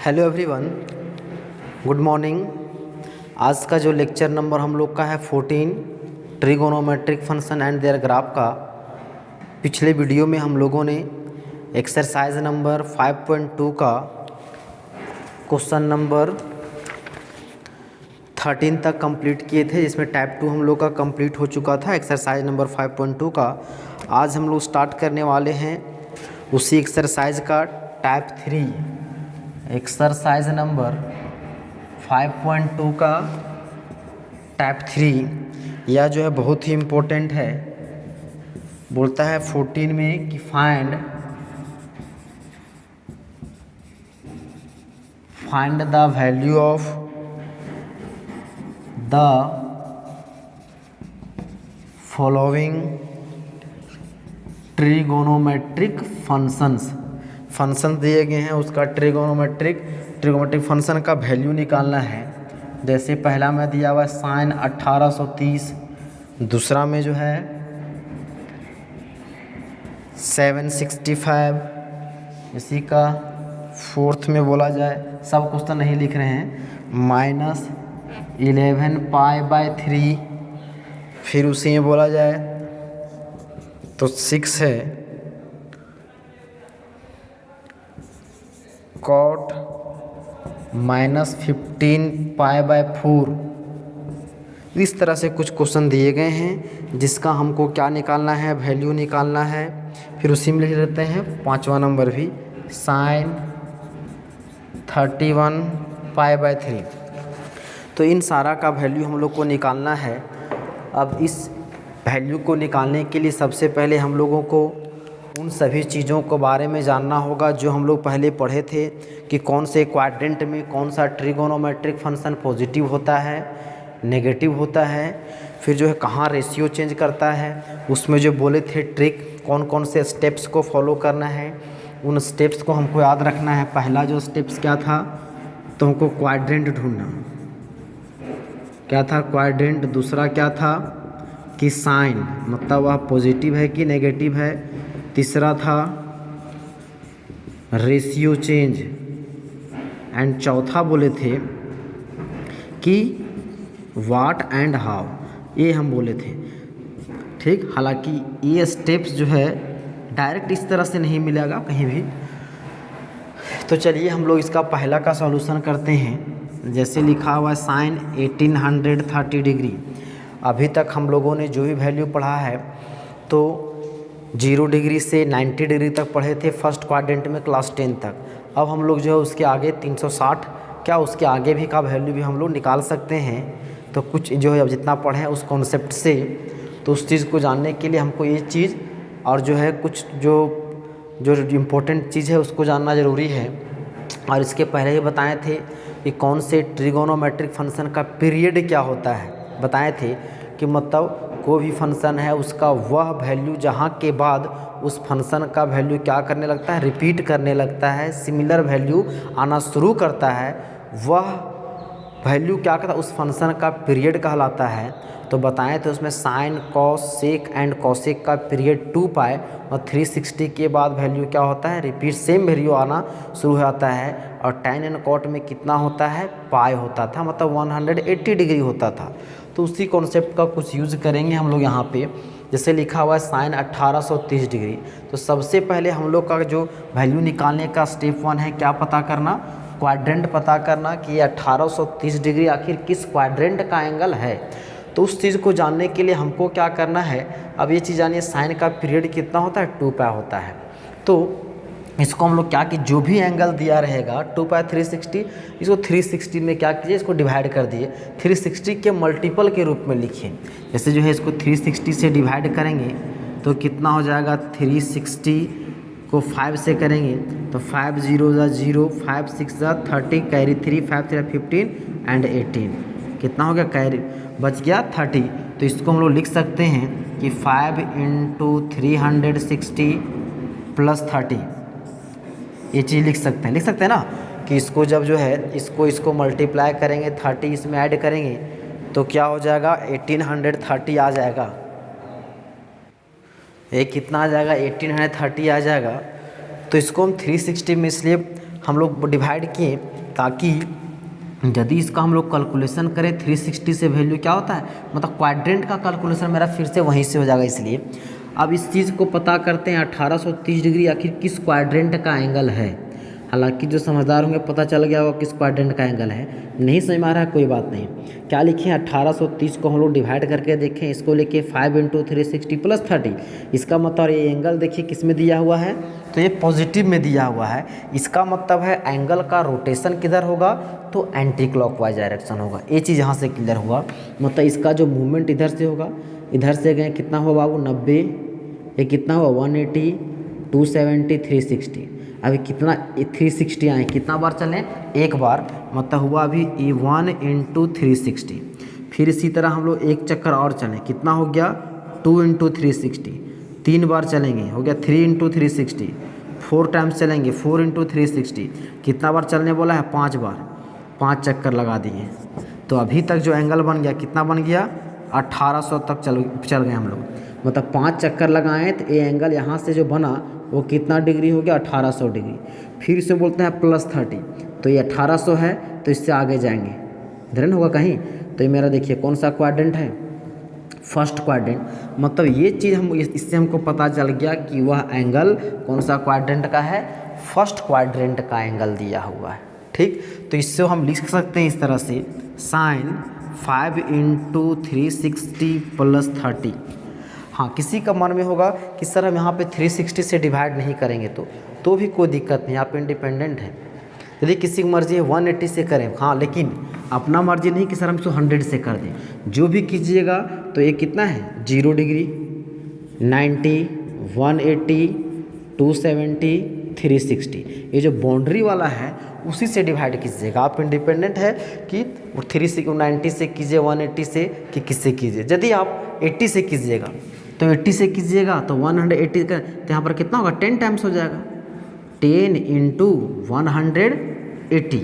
Hello everyone, good morning. आज का जो लेक्चर नंबर हम लोग का है 14, trigonometric function and their graph का। पिछले वीडियो में हम लोगों ने एक्सरसाइज नंबर 5.2 का क्वेश्चन नंबर 13 तक कंप्लीट किए थे, जिसमें टाइप 2 हम लोग का कंप्लीट हो चुका था एक्सरसाइज नंबर 5.2 का। आज हम लोग स्टार्ट करने वाले हैं उसी एक्सरसाइज का टाइप 3, एक्सरसाइज नंबर 5.2 का टाइप 3। यह जो है बहुत ही इम्पोर्टेंट है। बोलता है 14 में कि find the value of the following trigonometric functions दिए गए हैं, उसका ट्रिगोनोमेट्रिक फंक्शन का वैल्यू निकालना है। जैसे पहला में दिया हुआ है साइन 1830, दूसरा में जो है 765, इसी का फोर्थ में बोला जाए, सब क्वेश्चन नहीं लिख रहे हैं, -11 π/3, फिर उसी में बोला जाए तो 6 है cot -15 π/4। इस तरह से कुछ क्वेश्चन दिए गए हैं जिसका हमको क्या निकालना है, वैल्यू निकालना है। फिर उसी में लिख लेते हैं 5वां नंबर भी साइन 31 π/3। तो इन सारा का वैल्यू हम लोग को निकालना है। अब इस वैल्यू को निकालने के लिए सबसे पहले हम लोगों को उन सभी चीज़ों के बारे में जानना होगा जो हम लोग पहले पढ़े थे कि कौन से क्वाड्रेंट में कौन सा ट्रिगोनोमेट्रिक फंक्शन पॉजिटिव होता है, नेगेटिव होता है, फिर जो है कहाँ रेशियो चेंज करता है। उसमें जो बोले थे ट्रिक, कौन कौन से स्टेप्स को फॉलो करना है, उन स्टेप्स को हमको याद रखना है। पहला जो स्टेप्स क्या था, तो हमको क्वाड्रेंट ढूंढना, क्या था क्वाड्रेंट। दूसरा क्या था कि साइन, मतलब वह पॉजिटिव है कि नेगेटिव है। तीसरा था रेशियो चेंज, एंड चौथा बोले थे कि व्हाट एंड हाउ, ये हम बोले थे। ठीक, हालांकि ये स्टेप्स जो है डायरेक्ट इस तरह से नहीं मिलेगा कहीं भी। तो चलिए हम लोग इसका पहला का सॉल्यूशन करते हैं। जैसे लिखा हुआ है साइन 1830 डिग्री। अभी तक हम लोगों ने जो भी वैल्यू पढ़ा है तो 0 डिग्री से 90 डिग्री तक पढ़े थे फर्स्ट क्वाड्रेंट में क्लास 10 तक। अब हम लोग जो है उसके आगे 360, क्या उसके आगे भी का वैल्यू भी हम लोग निकाल सकते हैं। तो कुछ जो है अब जितना पढ़े हैं उस कॉन्सेप्ट से, तो उस चीज़ को जानने के लिए हमको ये चीज़ और जो है कुछ जो इम्पोर्टेंट चीज़ है उसको जानना ज़रूरी है। और इसके पहले ही बताए थे कि कौन से ट्रिगोनोमेट्रिक फंक्शन का पीरियड क्या होता है। बताए थे कि मतलब कोई भी फंक्शन है उसका वह वैल्यू जहाँ के बाद उस फंक्शन का वैल्यू क्या करने लगता है, रिपीट करने लगता है, सिमिलर वैल्यू आना शुरू करता है, वह वैल्यू क्या कहता है, उस फंक्शन का पीरियड कहलाता है। तो बताएं तो उसमें sine cos sec and cosec का पीरियड 2 पाई और 360 के बाद वैल्यू क्या होता है, रिपीट सेम वैल्यू आना शुरू हो जाता है। और टैन एंड कॉट में कितना होता है, पाई होता था, मतलब 180 डिग्री होता था। तो उसी कॉन्सेप्ट का कुछ यूज़ करेंगे हम लोग यहाँ पे। जैसे लिखा हुआ है साइन 1830 डिग्री। तो सबसे पहले हम लोग का जो वैल्यू निकालने का स्टेप 1 है, क्या पता करना, क्वाड्रेंट पता करना कि 1830 डिग्री आखिर किस क्वाड्रेंट का एंगल है। तो उस चीज़ को जानने के लिए हमको क्या करना है, अब ये चीज़ जानिए साइन का पीरियड कितना होता है, 2 पाई होता है। तो इसको हम लोग क्या कि जो भी एंगल दिया रहेगा 2 पाई 360, इसको 360 में क्या कीजिए, इसको डिवाइड कर दिए, 360 के मल्टीपल के रूप में लिखिए। जैसे जो है इसको 360 से डिवाइड करेंगे तो कितना हो जाएगा, 360 को 5 से करेंगे तो 5 0 0, 5 6 30, कैरी 3, 5 3 15 एंड 18, कितना हो गया, कैरी बच गया 30। तो इसको हम लोग लिख सकते हैं कि 5 × 360 + 30, ये चीज़ लिख सकते हैं ना, कि इसको जब जो है इसको मल्टीप्लाई करेंगे, 30 इसमें ऐड करेंगे तो क्या हो जाएगा, 1830 आ जाएगा। ये कितना आ जाएगा, 1830 आ जाएगा। तो इसको हम 360 में इसलिए हम लोग डिवाइड किए ताकि यदि इसका हम लोग कैलकुलेशन करें 360 से वैल्यू क्या होता है, मतलब क्वाड्रेंट का कैलकुलेशन मेरा फिर से वहीं से हो जाएगा। इसलिए अब इस चीज़ को पता करते हैं 1830 डिग्री आखिर किस क्वाड्रेंट का एंगल है। हालांकि जो समझदार होंगे पता चल गया होगा किस क्वाड्रेंट का एंगल है। नहीं समझ में आ रहा है कोई बात नहीं। क्या लिखे 1830 को हम लोग डिवाइड करके देखें, इसको लेके 5 × 360 + 30। इसका मतलब ये एंगल देखिए किस में दिया हुआ है, तो ये पॉजिटिव में दिया हुआ है। इसका मतलब है एंगल का रोटेशन किधर होगा, तो एंटी क्लॉकवाइज डायरेक्शन होगा। ये चीज़ यहाँ से क्लियर हुआ। मतलब इसका जो मूवमेंट इधर से होगा, इधर से गए कितना हुआ बाबू 90, ये कितना हुआ 180, 270, 360। अभी कितना 360 आए, कितना बार चलें, एक बार, मतलब हुआ अभी 1 × 360। फिर इसी तरह हम लोग एक चक्कर और चलें, कितना हो गया 2 × 360, 3 बार चलेंगे, हो गया 3 × 360। 4 टाइम्स चलेंगे 4 × 360, कितना बार चलने बोला है 5 बार, 5 चक्कर लगा दिए। तो अभी तक जो एंगल बन गया कितना बन गया 1800 तक चल गए हम लोग। मतलब 5 चक्कर लगाएं तो ये एंगल यहाँ से जो बना वो कितना डिग्री हो गया 1800 डिग्री। फिर इसे बोलते हैं +30, तो ये 1800 है तो इससे आगे जाएंगे, ध्यान होगा कहीं। तो ये मेरा देखिए कौन सा क्वाड्रेंट है, फर्स्ट क्वाड्रेंट। मतलब ये चीज़ हम इससे हमको पता चल गया कि वह एंगल कौन सा क्वाड्रेंट का है, फर्स्ट क्वाड्रेंट का एंगल दिया हुआ है। ठीक, तो इससे हम लिख सकते हैं इस तरह से sin 5 × 360 + 30। हाँ, किसी का मन में होगा कि सर हम यहाँ पे 360 से डिवाइड नहीं करेंगे तो भी कोई दिक्कत नहीं, आप इंडिपेंडेंट हैं। यदि किसी की मर्जी है 180 से करें, हाँ, लेकिन अपना मर्जी नहीं कि सर हम इसको 100 से कर दें। जो भी कीजिएगा तो ये कितना है 0 डिग्री, 90, 180, 270, 360। ये जो बाउंड्री वाला है उसी से डिवाइड कीजिएगा। आप इंडिपेंडेंट है कि 390 से कीजिए, 180 से कि किससे कीजिए। यदि आप 80 से कीजिएगा तो 80 से कीजिएगा तो 180 का, तो यहाँ पर कितना होगा 10 टाइम्स हो जाएगा, 10 × 180।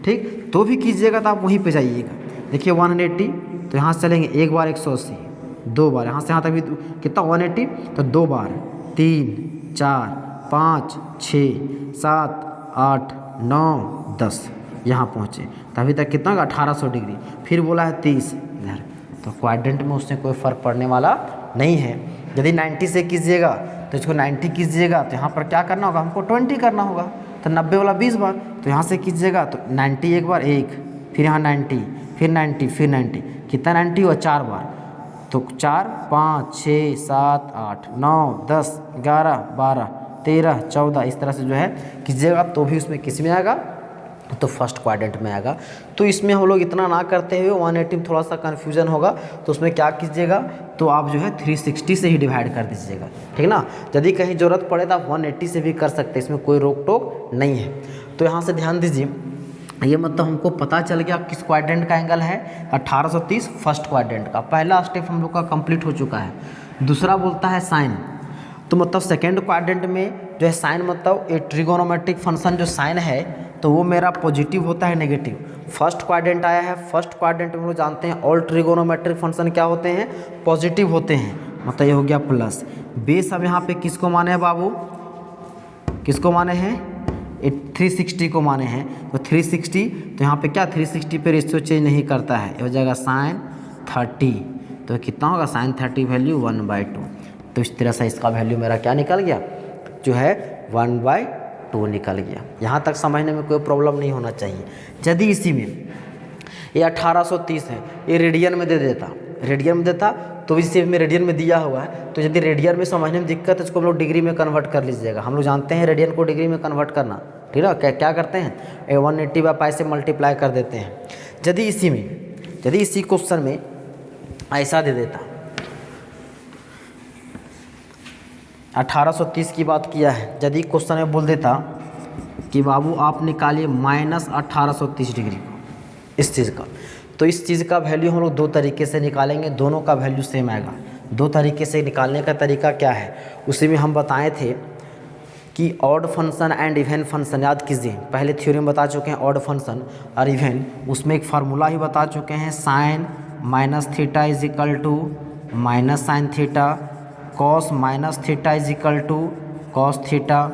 ठीक, तो भी कीजिएगा तो आप वहीं पे जाइएगा। देखिए 180 तो यहाँ से चलेंगे एक बार 180, 2 बार, यहाँ से यहाँ तक भी कितना 180, तो 2 बार, 3, 4, 5, 6, 7, 8, 9, 10, यहाँ पहुँचे। तो अभी तक कितना होगा 1800 डिग्री। फिर बोला है 30 इधर, तो क्वाड्रेंट में उससे कोई फ़र्क पड़ने वाला नहीं है। यदि 90 से कीजिएगा तो इसको 90 कीजिएगा तो यहाँ पर क्या करना होगा, हमको 20 करना होगा। तो 90 वाला 20 बार, तो यहाँ से कीजिएगा तो 90 एक बार, एक, फिर यहाँ 90, फिर 90, फिर 90, कितना 90 हुआ 4 बार। तो 4, 5, 6, 7, 8, 9, 10, 11, 12, 13, 14, इस तरह से जो है कीजिएगा तो भी उसमें किस में आएगा, तो फर्स्ट क्वाड्रेंट में आएगा। तो इसमें हम लोग इतना ना करते हुए 180 में थोड़ा सा कन्फ्यूजन होगा, तो उसमें क्या कीजिएगा, तो आप जो है 360 से ही डिवाइड कर दीजिएगा, ठीक ना। यदि कहीं ज़रूरत पड़े तो आप 180 से भी कर सकते हैं, इसमें कोई रोक टोक नहीं है। तो यहाँ से ध्यान दीजिए, ये मतलब हमको पता चल गया किस क्वाड्रेंट का एंगल है 1830, फर्स्ट क्वाड्रेंट का। पहला स्टेप हम लोग का कंप्लीट हो चुका है। दूसरा बोलता है साइन, तो मतलब सेकेंड क्वाड्रेंट में जो है साइन, मतलब एक ट्रिगोनोमेट्रिक फंक्शन जो साइन है तो वो मेरा पॉजिटिव होता है नेगेटिव। फर्स्ट क्वाड्रेंट आया है, फर्स्ट क्वाड्रेंट में हम लोग जानते हैं ऑल ट्रिगोनोमेट्रिक फंक्शन क्या होते हैं, पॉजिटिव होते हैं, मतलब ये हो गया प्लस। बेस अब यहाँ पे किसको माने हैं बाबू, किसको माने हैं, 360 को माने हैं। तो 360, तो यहाँ पे क्या 360 पे रेशियो चेंज नहीं करता है, ये हो जाएगा sin 30। तो कितना होगा sin 30 वैल्यू 1/2। तो इस तरह से इसका वैल्यू मेरा क्या निकल गया, जो है 1/2 निकल गया। यहाँ तक समझने में कोई प्रॉब्लम नहीं होना चाहिए। यदि इसी में ये 1830 है, ये रेडियन में दे देता, रेडियन में देता तो इसी में रेडियन में दिया हुआ है, तो यदि रेडियन में समझने में दिक्कत है इसको हम लोग डिग्री में कन्वर्ट कर लीजिएगा। हम लोग जानते हैं रेडियन को डिग्री में कन्वर्ट करना, ठीक है। क्या करते हैं, 180/π से मल्टीप्लाई कर देते हैं। यदि इसी में, यदि इसी क्वेश्चन में ऐसा दे देता, 1830 की बात किया है, यदि क्वेश्चन में बोल देता कि बाबू आप निकालिए -1830 डिग्री को, इस चीज़ का, तो इस चीज़ का वैल्यू हम लोग 2 तरीके से निकालेंगे, दोनों का वैल्यू सेम आएगा। 2 तरीके से निकालने का तरीका क्या है, उसी में हम बताए थे कि odd function and even function, याद कीजिए पहले थ्योरी में बता चुके हैं ऑड फंक्शन और इवन, उसमें एक फार्मूला ही बता चुके हैं, sin -θ = -sin θ, cos -θ = cos θ,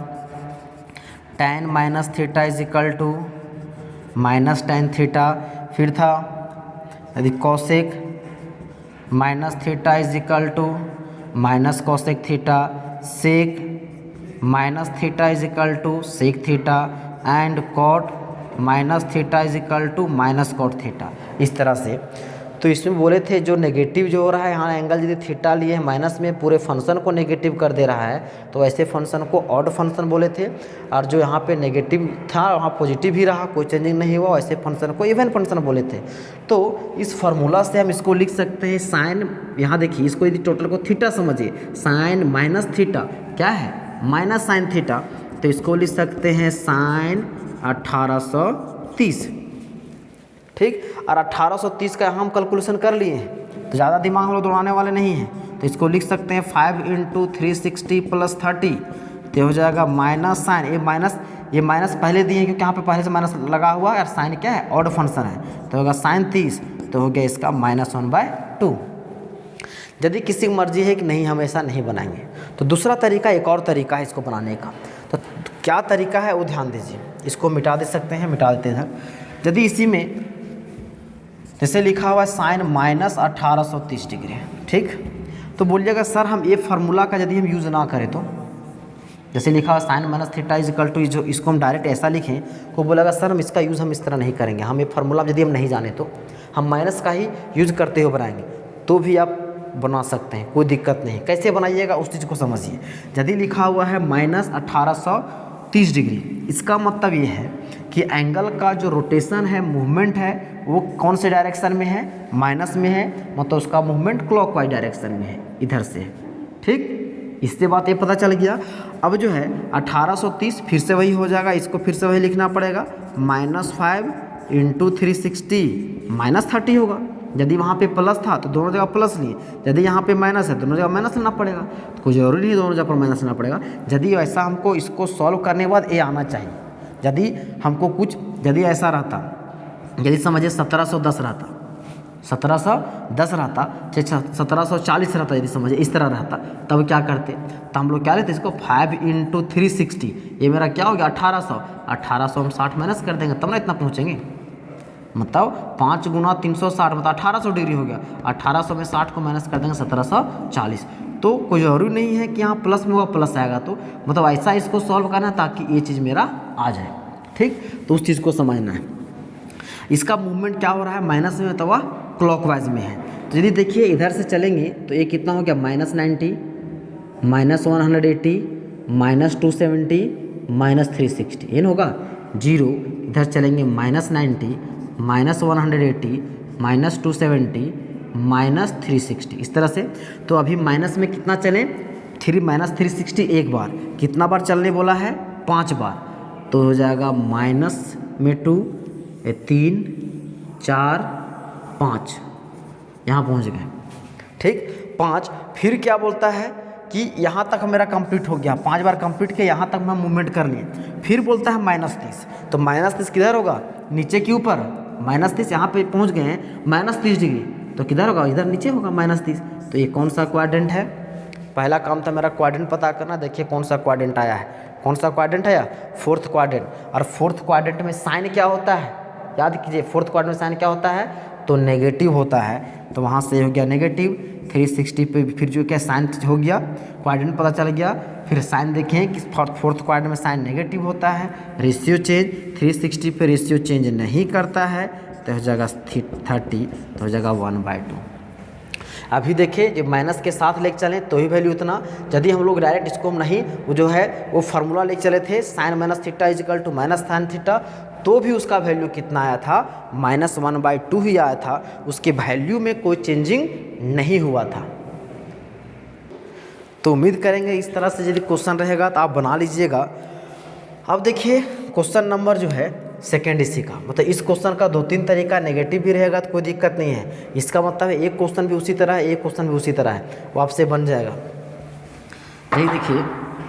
tan minus theta is equal to minus tan theta. फिर था यदि cosec minus theta is equal to minus cosec theta, sec minus theta is equal to sec theta and cot minus theta is equal to minus cot theta. इस तरह से तो इसमें बोले थे जो नेगेटिव जो हो रहा है यहाँ एंगल यदि थीटा लिए है माइनस में पूरे फंक्शन को नेगेटिव कर दे रहा है तो ऐसे फंक्शन को ऑड फंक्शन बोले थे, और जो यहाँ पे नेगेटिव था वहाँ पॉजिटिव ही रहा, कोई चेंजिंग नहीं हुआ, ऐसे फंक्शन को इवन फंक्शन बोले थे। तो इस फार्मूला से हम इसको लिख सकते हैं साइन, यहाँ देखिए इसको यदि टोटल को थीटा समझिए, साइन माइनस थीटा क्या है माइनस साइन थीटा, तो इसको लिख सकते हैं साइन 1830। ठीक, और 1830 का हम कैलकुलेशन कर लिए हैं तो ज़्यादा दिमाग हम लोग दौड़ाने वाले नहीं हैं, तो इसको लिख सकते हैं 5 × 360 + 30, तो हो जाएगा माइनस साइन, ये माइनस पहले दिए हैं क्योंकि यहाँ पे पहले से माइनस लगा हुआ है और साइन क्या है ऑड फंक्शन है, तो होगा साइन 30, तो हो गया इसका -1/2। यदि किसी की मर्जी है कि नहीं हम ऐसा नहीं बनाएंगे तो दूसरा तरीका, एक और तरीका है इसको बनाने का, तो क्या तरीका है वो ध्यान दीजिए। इसको मिटा दे सकते हैं, मिटा देते हैं। यदि इसी में जैसे लिखा हुआ है साइन -1830 डिग्री, ठीक, तो बोलिएगा सर हम ये फार्मूला का यदि हम यूज़ ना करें तो, जैसे लिखा हुआ sine minus theta is equal to, जो इसको हम डायरेक्ट ऐसा लिखें तो बोलेगा सर हम इसका यूज़ हम इस तरह नहीं करेंगे, हम ये फार्मूला यदि हम नहीं जाने तो हम माइनस का ही यूज़ करते हुए बनाएंगे, तो भी आप बना सकते हैं, कोई दिक्कत नहीं। कैसे बनाइएगा उस चीज़ को समझिए। यदि लिखा हुआ है -1830 डिग्री, इसका मतलब ये है कि एंगल का जो रोटेशन है, मूवमेंट है, वो कौन से डायरेक्शन में है, माइनस में है, मतलब उसका मूवमेंट क्लॉकवाइज डायरेक्शन में है, इधर से। ठीक, इससे बात ये पता चल गया। अब जो है 1830 फिर से वही हो जाएगा, इसको फिर से वही लिखना पड़ेगा, -5 × 360 -30 होगा। यदि वहाँ पे प्लस था तो दोनों जगह प्लस लिए, यदि यहाँ पे माइनस है तो दोनों जगह माइनस लेना पड़ेगा, तो कोई ज़रूरी नहीं दोनों जगह पर माइनस लेना पड़ेगा। यदि ऐसा हमको इसको सॉल्व करने के बाद ये आना चाहिए, यदि हमको कुछ यदि ऐसा रहता, यदि समझिए 1710 रहता, 1710 रहता, 1740 रहता, यदि समझिए इस तरह रहता, तब क्या करते, तो हम लोग क्या लेते इसको 5 × 360, ये मेरा क्या हो गया 1800, 1800 हम 60 माइनस कर देंगे तब ना इतना पहुँचेंगे, मतलब 5 × 360 मतलब 1800 डिग्री हो गया, 1800 में 60 को माइनस कर देंगे 1740। तो कोई ज़रूरी नहीं है कि यहाँ प्लस में होगा प्लस आएगा, तो मतलब ऐसा इसको सॉल्व करना है ताकि ये चीज़ मेरा आ जाए। ठीक, तो उस चीज़ को समझना है। इसका मूवमेंट क्या हो रहा है, माइनस में अथवा क्लॉकवाइज में है। तो यदि देखिए इधर से चलेंगे तो ये कितना हो गया -90, -180, -270, -360, ये होगा 0। इधर चलेंगे -90, -180, -270, -360, इस तरह से। तो अभी माइनस में कितना चलें, -360 एक बार, कितना बार चलने बोला है 5 बार, तो हो जाएगा माइनस में 2, 3, 4, 5, यहाँ पहुँच गए। ठीक, 5, फिर क्या बोलता है कि यहाँ तक मेरा कंप्लीट हो गया, 5 बार कंप्लीट किया, यहाँ तक मैं मूवमेंट कर लिए। फिर बोलता है -30, तो -30 किधर होगा, नीचे के ऊपर, -30 यहाँ पे पहुँच गए हैं -30 डिग्री, तो किधर होगा, इधर नीचे होगा -30। तो ये कौन सा क्वाड्रेंट है, पहला काम था मेरा क्वाड्रेंट पता करना। देखिए कौन सा क्वाड्रेंट आया है, कौन सा क्वाड्रेंट आया, 4th क्वाड्रेंट। और 4th क्वाड्रेंट में साइन क्या होता है, याद कीजिए 4th क्वाड्रेंट में साइन क्या होता है, तो नेगेटिव होता है, तो वहाँ से हो गया नेगेटिव। 360 पे फिर जो क्या साइन हो गया, क्वाड्रेंट पता चल गया। फिर साइन देखें कि 4th क्वाड्रेंट में साइन नेगेटिव होता है, रेशियो चेंज 360 पे रेशियो चेंज नहीं करता है, तो हो जाएगा 30, तो हो जाएगा 1/2। अभी देखिए जब माइनस के साथ लेके चलें तो ही वैल्यू उतना, यदि हम लोग डायरेक्ट इसको नहीं वो जो है वो फार्मूला लेके चले थे sine minus theta is equal to minus sine theta, तो भी उसका वैल्यू कितना आया था, -1/2 ही आया था, उसके वैल्यू में कोई चेंजिंग नहीं हुआ था। तो उम्मीद करेंगे इस तरह से यदि क्वेश्चन रहेगा तो आप बना लीजिएगा। अब देखिए क्वेश्चन नंबर जो है सेकेंड इसी का, मतलब इस क्वेश्चन का 2-3 तरीका, नेगेटिव भी रहेगा तो कोई दिक्कत नहीं है। इसका मतलब है एक क्वेश्चन भी उसी तरह है, एक क्वेश्चन भी उसी तरह है, वो आपसे बन जाएगा। यही देखिए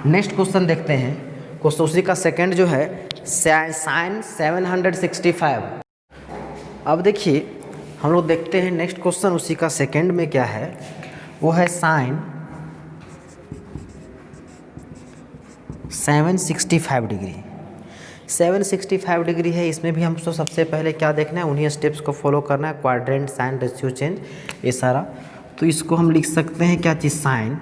नेक्स्ट क्वेश्चन देखते हैं, क्वेश्चन उसी का सेकेंड जो है साइन 765। अब देखिए हम लोग देखते हैं नेक्स्ट क्वेश्चन उसी का सेकेंड में क्या है, वो है साइन 765 डिग्री। 765 डिग्री है, इसमें भी हमको सबसे पहले क्या देखना है, उन्हीं स्टेप्स को फॉलो करना है, क्वाड्रेंट, साइन, रेशियो चेंज, ये सारा। तो इसको हम लिख सकते हैं क्या चीज़, साइन,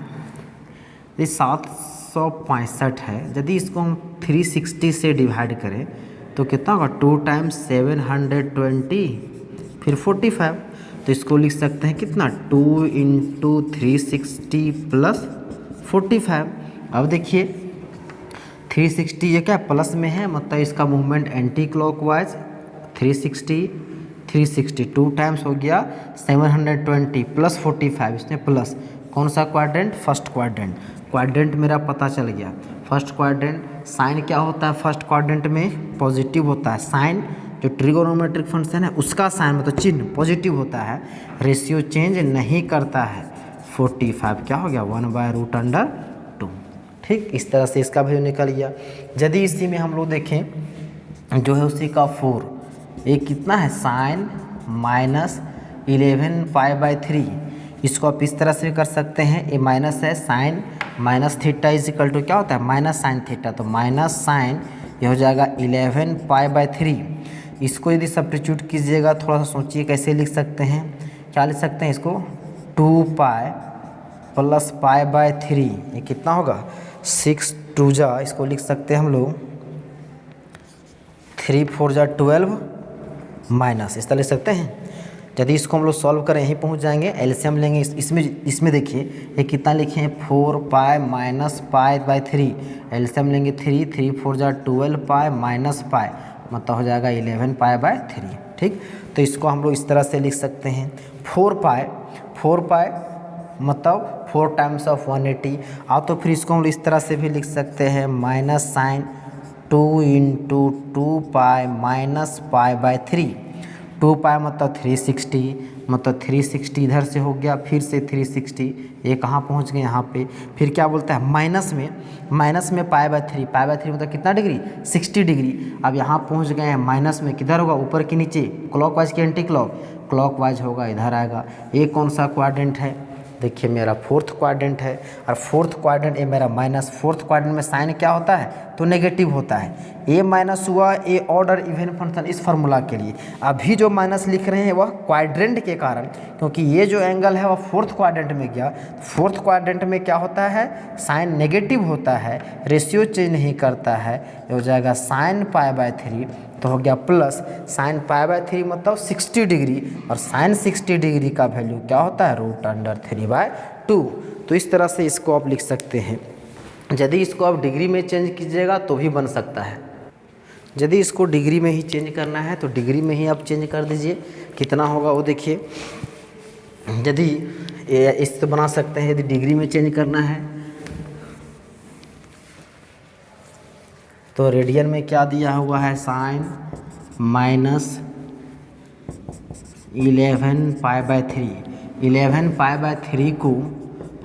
ये 765 है, यदि इसको हम 360 से डिवाइड करें तो कितना होगा, 2 टाइम्स 720 फिर 45, तो इसको लिख सकते हैं कितना, 2 इंटू 360 प्लस 45। अब देखिए 360 ये क्या प्लस में है, मतलब इसका मूवमेंट एंटी क्लॉकवाइज, 360 2 टाइम्स हो गया 720 प्लस 45, इसमें प्लस, कौन सा क्वाड्रेंट, फर्स्ट क्वाड्रेंट। क्वाड्रेंट मेरा पता चल गया, फर्स्ट क्वाड्रेंट। साइन क्या होता है फर्स्ट क्वाड्रेंट में, पॉजिटिव होता है, साइन जो ट्रिगोनोमेट्रिक फंक्शन है उसका साइन मतलब चिन्ह पॉजिटिव होता है, रेशियो चेंज नहीं करता है। 45 क्या हो गया, 1/√2। ठीक, इस तरह से इसका वैल्यू निकल गया। यदि इसी में हम लोग देखें जो है उसी का 4, ये कितना है, साइन माइनस 11π/3, इसको आप इस तरह से भी कर सकते हैं, ये माइनस है, sine minus theta is equal to क्या होता है, माइनस साइन थीटा, तो माइनस साइन ये हो जाएगा 11π/3। इसको यदि सब्स्टिट्यूट कीजिएगा, थोड़ा सा सोचिए कैसे लिख सकते हैं, क्या लिख सकते हैं इसको, 2π प्लस π/3, ये कितना होगा 6 2 जा, इसको लिख सकते हैं हम लोग 3 4 जा 12 माइनस, इस तरह लिख सकते हैं। यदि इसको हम लोग सॉल्व करें यहीं पहुंच जाएंगे, एलसीएम लेंगे, इसमें देखिए ये कितना लिखे हैं, 4π माइनस π/3, एलसीएम लेंगे 3 4 जा 12π माइनस π, मतलब हो जाएगा 11π/3। ठीक, तो इसको हम लोग इस तरह से लिख सकते हैं, 4π मतलब 4 टाइम्स ऑफ 180, तो फिर इसको हम लोग इस तरह से भी लिख सकते हैं, माइनस साइन 2 इंटू 2π माइनस π/3, 2π मतलब 360, मतलब 360 इधर से हो गया, फिर से 360, ये कहाँ पहुँच गए यहाँ पे, फिर क्या बोलता है माइनस में π/3, π/3 मतलब कितना डिग्री, 60 डिग्री। अब यहाँ पहुँच गए हैं माइनस में, किधर होगा, ऊपर के नीचे, क्लॉकवाइज के एंटी क्लॉकवाइज होगा, इधर आएगा। ये कौन सा क्वाड्रेंट है, देखिए मेरा फोर्थ क्वाड्रेंट है, और फोर्थ क्वाड्रेंट ये मेरा माइनस, फोर्थ क्वाड्रेंट में साइन क्या होता है, तो नेगेटिव होता है। ए माइनस हुआ, ए ऑर्डर इवन फंक्शन इस फार्मूला के लिए। अभी जो माइनस लिख रहे हैं वह क्वाड्रेंट के कारण, क्योंकि ये जो एंगल है वह फोर्थ क्वाड्रेंट में गया। फोर्थ क्वाड्रेंट में क्या होता है, साइन नेगेटिव होता है, रेशियो चेंज नहीं करता है, ये हो जाएगा साइन π/3, तो हो गया प्लस साइन π/3 मतलब 60 डिग्री, और साइन 60 डिग्री का वैल्यू क्या होता है, √3/2। तो इस तरह से इसको आप लिख सकते हैं। यदि इसको आप डिग्री में चेंज कीजिएगा तो भी बन सकता है, यदि इसको डिग्री में ही चेंज करना है तो डिग्री में ही आप चेंज कर दीजिए, कितना होगा वो देखिए। यदि इससे बना सकते हैं, यदि डिग्री में चेंज करना है तो रेडियन में क्या दिया हुआ है, साइन माइनस 11π/3, 11π/3 को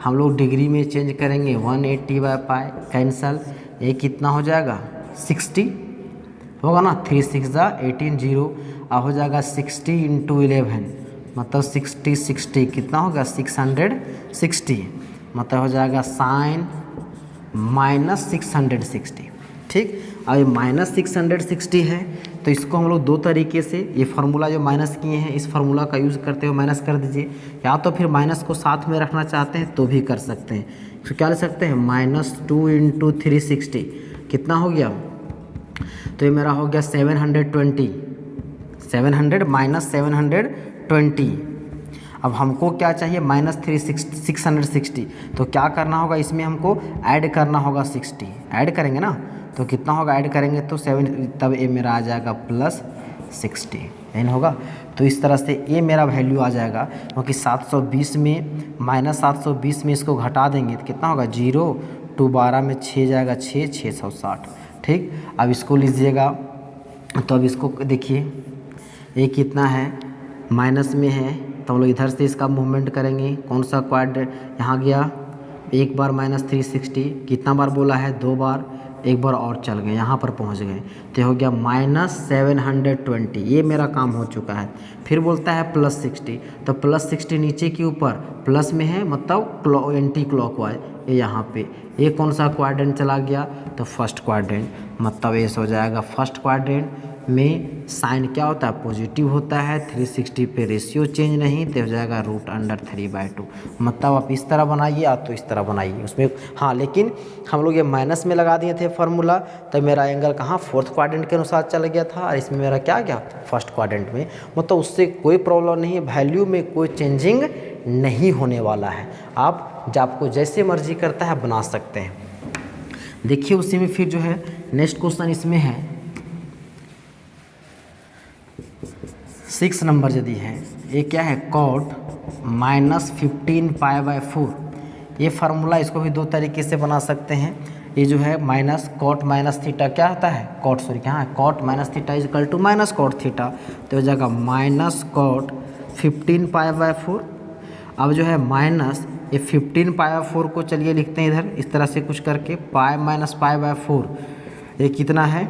हम लोग डिग्री में चेंज करेंगे, 180/π कैंसल, ये कितना हो जाएगा 60 होगा ना, 3 6 जा 18 0, अब हो जाएगा 60 इंटू 11 मतलब 60 कितना होगा 660, मतलब हो जाएगा साइन माइनस 660। ठीक, अब ये माइनस 660 है, तो इसको हम लोग दो तरीके से, ये फार्मूला जो माइनस किए हैं इस फार्मूला का यूज़ करते हुए माइनस कर दीजिए, या तो फिर माइनस को साथ में रखना चाहते हैं तो भी कर सकते हैं। तो क्या ले सकते हैं, -2 इंटू 360 कितना हो गया, तो ये मेरा हो गया 720, 700 माइनस 720। अब हमको क्या चाहिए, -660, तो क्या करना होगा, इसमें हमको ऐड करना होगा 60, ऐड करेंगे ना, तो कितना होगा, ऐड करेंगे तो 7, तब ये मेरा आ जाएगा +60, एन होगा। तो इस तरह से ये मेरा वैल्यू आ जाएगा, क्योंकि 720 में -720 में इसको घटा देंगे तो कितना होगा 0, 2 12 में 6 जाएगा 660। ठीक, अब इसको लीजिएगा, तो अब इसको देखिए ये कितना है, माइनस में है, तो हम लोग इधर से इसका मूवमेंट करेंगे, कौन सा क्वाड्रेंट यहाँ गया, एक बार -360, कितना बार बोला है, 2 बार, एक बार और चल गए, यहाँ पर पहुँच गए, तो हो गया -720, ये मेरा काम हो चुका है। फिर बोलता है +60, तो +60 नीचे के ऊपर प्लस में है, मतलब एंटी क्लॉकवाइज, ये यहाँ पे, ये कौन सा क्वाड्रेंट चला गया, तो फर्स्ट क्वाड्रेंट, मतलब ये हो जाएगा फर्स्ट क्वाड्रेंट में साइन क्या होता है, पॉजिटिव होता है, 360 पे रेशियो चेंज नहीं, तो हो जाएगा √√3/2। मतलब आप इस तरह बनाइए, आप तो इस तरह बनाइए उसमें। हाँ, लेकिन हम लोग ये माइनस में लगा दिए थे फार्मूला, तो मेरा एंगल कहाँ, फोर्थ क्वाड्रेंट के अनुसार चल गया था, और इसमें मेरा क्या गया, फर्स्ट क्वाड्रेंट में। मतलब उससे कोई प्रॉब्लम नहीं है, वैल्यू में कोई चेंजिंग नहीं होने वाला है। आप आपको जैसे मर्जी करता है बना सकते हैं। देखिए उसी में फिर जो है नेक्स्ट क्वेश्चन इसमें है 6 नंबर यदि है, ये क्या है, cot -15π/4। ये फार्मूला इसको भी दो तरीके से बना सकते हैं। ये जो है माइनस cot माइनस थीटा क्या होता है, cot सॉरी क्या है, cot minus theta is equal to minus cot theta, तो हो जाएगा माइनस cot 15π/4। अब जो है माइनस ये 15π/4 को चलिए लिखते हैं इधर इस तरह से कुछ करके, पाई माइनस π/4 ये कितना है,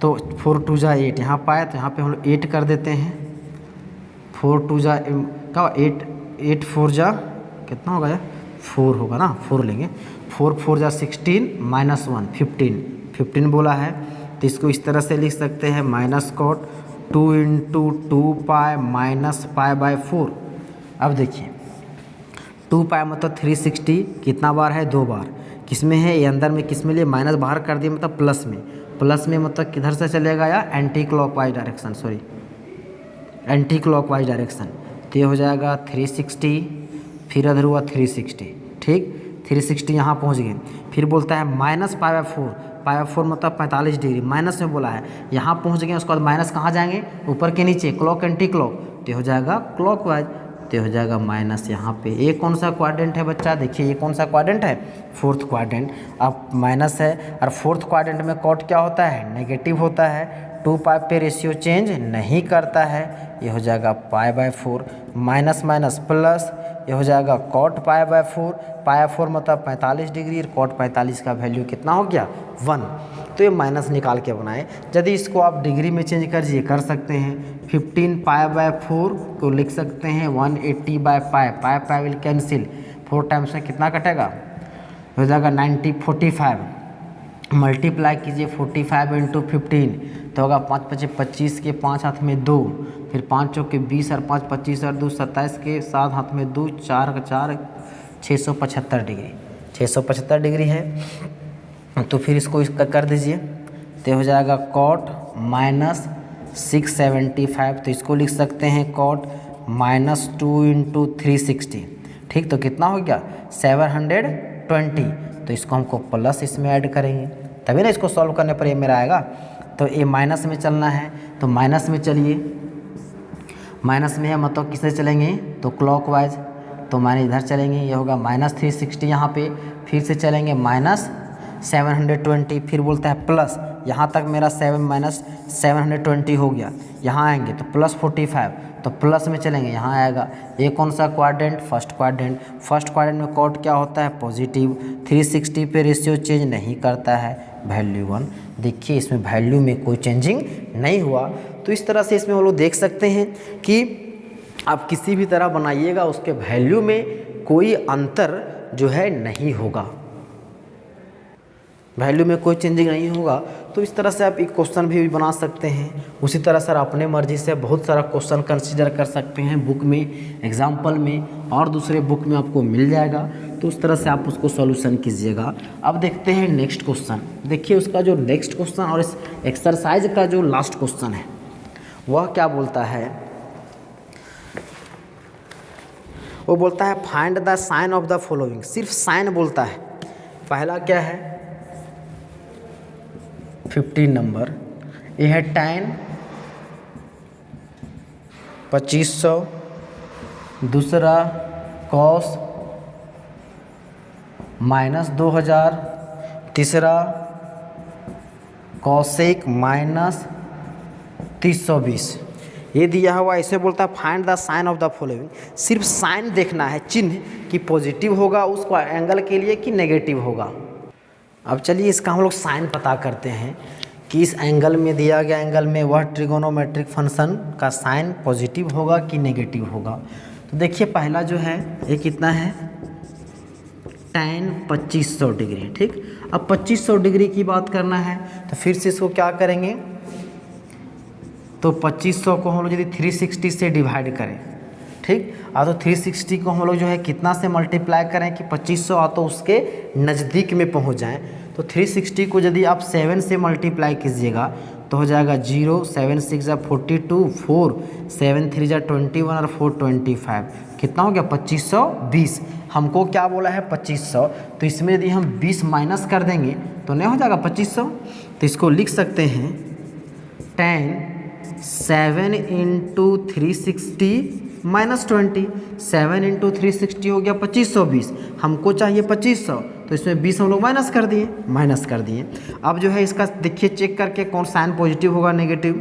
तो 4 2 जा 8, यहाँ पाए तो यहाँ पे हम लोग 8 कर देते हैं, 4 2 जा क्या 8, 8 4 जा कितना होगा यार, 4 होगा ना, 4 लेंगे, 4 4 जा 16 माइनस 1 15 बोला है, तो इसको इस तरह से लिख सकते हैं माइनस cot 2 × 2π माइनस π/4। अब देखिए 2π मतलब 360 कितना बार है, 2 बार, किस में है, ये अंदर में किस में लिए माइनस बाहर कर दिए, मतलब प्लस में मतलब किधर से चलेगा या anti clockwise direction, sorry anti clockwise direction, तो ये हो जाएगा 360, फिर अधर हुआ 360, ठीक 360 यहाँ पहुँच गए। फिर बोलता है माइनस π/4 मतलब 45 डिग्री, माइनस में बोला है, यहाँ पहुँच गए, उसके बाद माइनस कहाँ जाएंगे, ऊपर के नीचे, क्लॉक एंटी क्लॉक, तो हो जाएगा क्लॉकवाइज, तो हो जाएगा माइनस यहाँ पे। ये कौन सा क्वाड्रेंट है बच्चा, देखिए ये कौन सा क्वाड्रेंट है, फोर्थ क्वाड्रेंट। अब माइनस है और फोर्थ क्वाड्रेंट में cot क्या होता है, नेगेटिव होता है, 2π पे रेशियो चेंज नहीं करता है, ये हो जाएगा π/4, माइनस माइनस प्लस, ये हो जाएगा cot π/4 मतलब 45 डिग्री, और cot 45 का वैल्यू कितना हो गया 1, तो ये माइनस निकाल के बनाए। यदि इसको आप डिग्री में चेंज करिए कर सकते हैं, 15π/4 को लिख सकते हैं 180/π विल कैंसिल, 4 टाइम्स में कितना कटेगा, हो जाएगा 45, मल्टीप्लाई कीजिए 45 × 15, तो होगा 5 × 25 के 5 हाथ में 2, फिर 5 चौके 20 और 5 25 और 2 27 के 7 हाथ में 2, 4 का 4 675 डिग्री, 675 डिग्री है। तो फिर इसको इसका कर दीजिए, तो हो जाएगा cot -675, तो इसको लिख सकते हैं cot -2 × 360, ठीक, तो कितना हो गया 720, तो इसको हमको प्लस इसमें ऐड करेंगे तभी ना इसको सॉल्व करने पर ये मेरा आएगा। तो ये माइनस में चलना है, तो माइनस में चलिए, माइनस में है मतलब किससे चलेंगे, तो क्लॉकवाइज, तो माइनस इधर चलेंगे, ये होगा -360 यहाँ पे, फिर से चलेंगे -720, फिर बोलता है प्लस, यहाँ तक मेरा 7 - 720 हो गया, यहाँ आएंगे तो +45, तो प्लस में चलेंगे, यहाँ आएगा। ये कौन सा क्वाड्रेंट, फर्स्ट क्वाड्रेंट में cot क्या होता है, पॉजिटिव, 360 पे रेशियो चेंज नहीं करता है, वैल्यू 1। देखिए इसमें वैल्यू में कोई चेंजिंग नहीं हुआ, तो इस तरह से इसमें हम लोग देख सकते हैं कि आप किसी भी तरह बनाइएगा उसके वैल्यू में कोई अंतर जो है नहीं होगा, वैल्यू में कोई चेंजिंग नहीं होगा। तो इस तरह से आप एक क्वेश्चन भी बना सकते हैं। उसी तरह सर अपने मर्जी से बहुत सारा क्वेश्चन कंसीडर कर सकते हैं बुक में, एग्जाम्पल में और दूसरे बुक में आपको मिल जाएगा, तो उस तरह से आप उसको सॉल्यूशन कीजिएगा। अब देखते हैं नेक्स्ट क्वेश्चन। देखिए उसका जो नेक्स्ट क्वेश्चन और इस एक्सरसाइज का जो लास्ट क्वेश्चन है वह क्या बोलता है, वो बोलता है find the sign of the following. सिर्फ साइन बोलता है। पहला क्या है 15 नंबर, ये है tan 2500, दूसरा cos -2000, तीसरा cosec -320। ये दिया हुआ, इसे बोलता है find the sign of the following. सिर्फ साइन देखना है, चिन्ह कि पॉजिटिव होगा उस एंगल के लिए कि नेगेटिव होगा। अब चलिए इसका हम लोग साइन पता करते हैं कि इस एंगल में, दिया गया एंगल में वह ट्रिगोनोमेट्रिक फंक्शन का साइन पॉजिटिव होगा कि नेगेटिव होगा। तो देखिए पहला जो है ये कितना है tan 2500 डिग्री। ठीक, अब 2500 डिग्री की बात करना है तो फिर से इसको क्या करेंगे, तो 2500 को हम लोग यदि 360 से डिवाइड करें, ठीक, तो 360 को हम लोग जो है कितना से मल्टीप्लाई करें कि 2500 तो उसके नज़दीक में पहुंच जाएं। तो 360 को यदि आप 7 से मल्टीप्लाई कीजिएगा तो हो जाएगा 0, 7 6 42, 4 7 3 21 और 4 25, कितना हो गया 2520। हमको क्या बोला है 2500, तो इसमें यदि हम 20 माइनस कर देंगे तो नहीं हो जाएगा 2500। तो इसको लिख सकते हैं tan 7 इंटू 360 माइनस 20, 7 इंटू 360 हो गया 2520, हमको चाहिए 2500, तो इसमें 20 हम लोग माइनस कर दिए। अब जो है इसका देखिए चेक करके कौन साइन पॉजिटिव होगा नेगेटिव,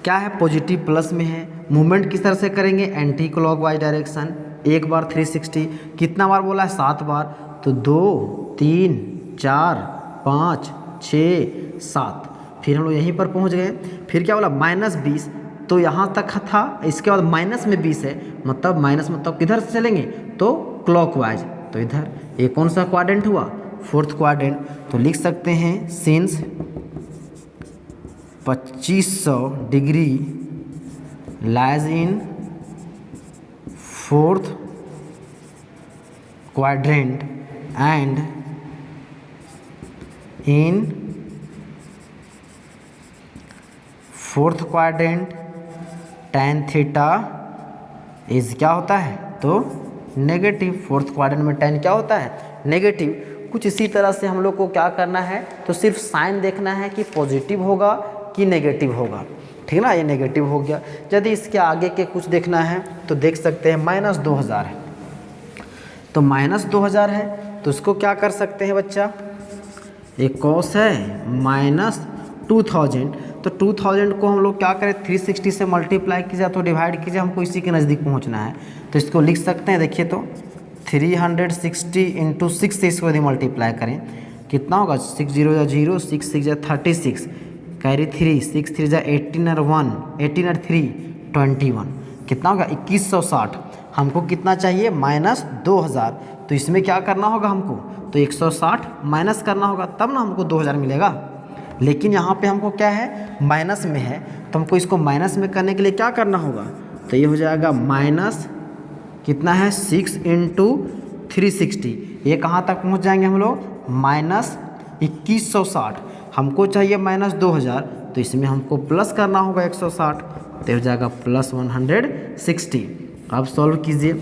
क्या है पॉजिटिव प्लस में है। मूवमेंट किस तरह से करेंगे, एंटी क्लॉकवाइज डायरेक्शन। एक बार 360 कितना बार बोला है 7 बार, तो 2 3 4 5 6 7, फिर हम लोग यहीं पर पहुंच गए। फिर क्या बोला -20, तो यहाँ तक था, इसके बाद माइनस में 20 है, मतलब माइनस मतलब किधर से चलेंगे तो क्लॉकवाइज, तो इधर ये कौन सा क्वाड्रेंट हुआ, 4th क्वाड्रेंट। तो लिख सकते हैं since 2500 degree lies in 4th quadrant and in 4th quadrant tan theta is क्या होता है तो नेगेटिव। 4th क्वाड्रेंट में tan क्या होता है नेगेटिव। कुछ इसी तरह से हम लोग को क्या करना है, तो सिर्फ साइन देखना है कि पॉजिटिव होगा कि नेगेटिव होगा, ठीक ना, ये नेगेटिव हो गया। यदि इसके आगे के कुछ देखना है तो देख सकते हैं -2000 है, तो -2000 है तो इसको क्या कर सकते हैं बच्चा, एक कॉस है -2000, तो 2000 को हम लोग क्या करें 360 से मल्टीप्लाई कीजिए तो डिवाइड कीजिए, हमको इसी के नज़दीक पहुंचना है। तो इसको लिख सकते हैं, देखिए तो 360 इंटू 6 से इसको यदि मल्टीप्लाई करें कितना होगा, 6 0 0, 6 6 36, कैरी 3, 6 3 18 और 1, 18 और 3 21, कितना होगा 2160। हमको कितना चाहिए -2000, तो इसमें क्या करना होगा हमको, तो 160 माइनस करना होगा, तब ना हमको 2000 मिलेगा। लेकिन यहाँ पे हमको क्या है माइनस में है, तो हमको इसको माइनस में करने के लिए क्या करना होगा, तो ये हो जाएगा माइनस कितना है 6 इंटू 360, ये कहाँ तक पहुँच जाएंगे हम लोग -2160। हमको चाहिए -2000, तो इसमें हमको प्लस करना होगा 160, तो हो जाएगा +160। अब सॉल्व कीजिए,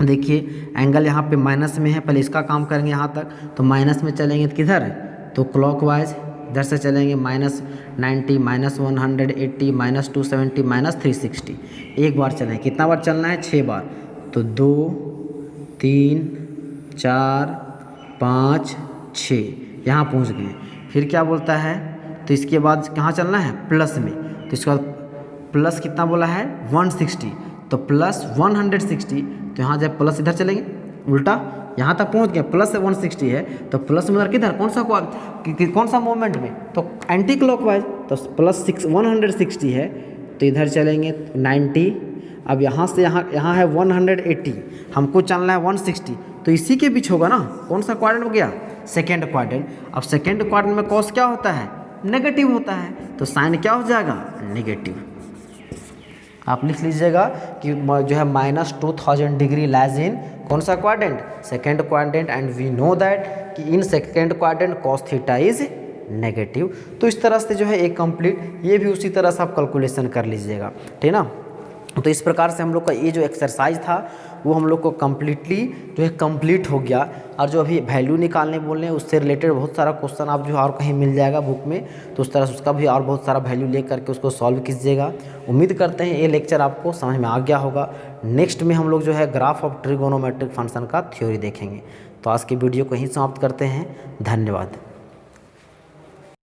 देखिए एंगल यहाँ पे माइनस में है, पहले इसका काम करेंगे यहाँ तक, तो माइनस में चलेंगे तो किधर, तो क्लॉकवाइज इधर से चलेंगे -90 -180 -270 -360। एक बार चलें, कितना बार चलना है 6 बार, तो 2 3 4 5 6 यहाँ पहुँच गए। फिर क्या बोलता है, तो इसके बाद कहाँ चलना है प्लस में, तो इसके बाद प्लस कितना बोला है 160, तो +160, तो यहाँ जब प्लस इधर चलेंगे उल्टा यहाँ तक पहुँच गए, प्लस 160 है तो प्लस में किधर कौन सा मूवमेंट में, तो एंटी क्लॉकवाइज, तो +160 है तो इधर चलेंगे 90। अब यहाँ से यहाँ है 180, हमको चलना है 160, तो इसी के बीच होगा ना, कौन सा क्वाड्रेंट हो गया 2nd क्वाड्रेंट। अब 2nd क्वाड्रेंट में कॉस क्या होता है नेगेटिव होता है, तो साइन क्या हो जाएगा नेगेटिव। आप लिख लीजिएगा कि जो है -2000 डिग्री लाइज इन कौन सा quadrant 2nd quadrant, and we know that कि in 2nd quadrant cos theta is negative. तो इस तरह से जो है एक कंप्लीट, ये भी उसी तरह से आप कैलकुलेशन कर लीजिएगा, ठीक ना। तो इस प्रकार से हम लोग का ये जो एक्सरसाइज था वो हम लोग को कम्प्लीटली जो है कंप्लीट हो गया। और जो अभी वैल्यू निकालने बोल रहे हैं उससे रिलेटेड बहुत सारा क्वेश्चन आप जो और कहीं मिल जाएगा बुक में, तो उस तरह से उसका भी और बहुत सारा वैल्यू ले करके उसको सॉल्व कीजिएगा। उम्मीद करते हैं ये लेक्चर आपको समझ में आ गया होगा। नेक्स्ट में हम लोग जो है ग्राफ ऑफ ट्रिगोनोमेट्रिक फंक्शन का थ्योरी देखेंगे। तो आज की वीडियो को यहीं समाप्त करते हैं। धन्यवाद।